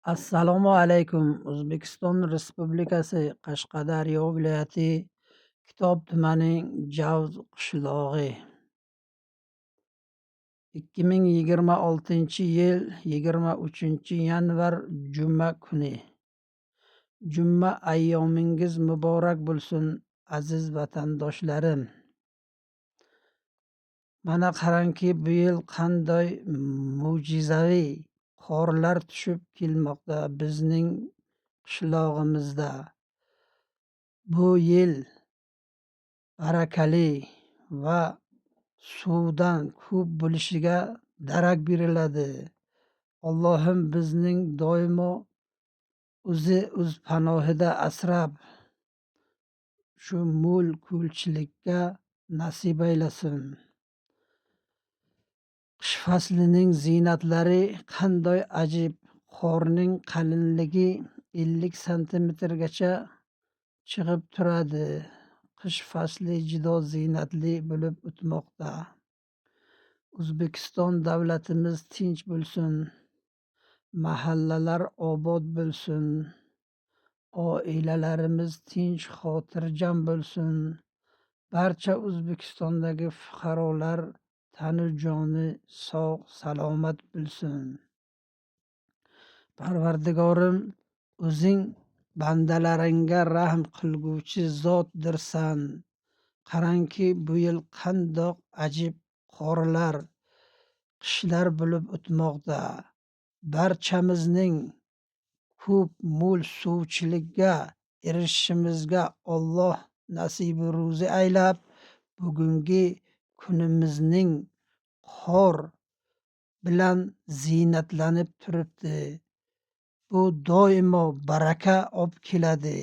Assalomu alaykum. O'zbekiston Respublikasi Qashqadaryo viloyati Kitob tumanining Javz qishlog'i. 2026-yil 23-yanvar juma kuni. Juma ayyomingiz muborak bo'lsin aziz vatandoshlarim. Mana qarangki, bu yil qanday mo'jizaviy qorlar tushib kelmoqda bizning qishlog'imizda. Bu yil barakali va suvdan ko'p bo'lishiga darak beriladi. Allohim bizning doimo o'zi o'z panohida asrab, shu mo'l ko'lchilikka nasib aylasin. Qish faslining ziynatlari qanday ajib. Qorning qalinligi 50 santimetrgacha chiqib turadi. Qish fasli juda ziynatli bo'lib o'tmoqda. O'zbekiston davlatimiz tinch bo'lsin, mahallalar obod bo'lsin, oilalarimiz tinch xotirjam bo'lsin. Barcha O'zbekistondagi fuqarolar tanu joni sog' salomat bo'lsin. Parvardigorim, o'zing bandalaringga rahm qilguvchi zotdirsan. Qarangki, bu yil qandoq ajib qorlar, qishlar bo'lib o'tmoqda. Barchamizning ko'p mo'l suvchilikka erishishimizga Alloh nasibi ro'zi aylab, bugungi kunimizning qor bilan ziynatlanib turibdi. Bu doimo baraka olib keladi.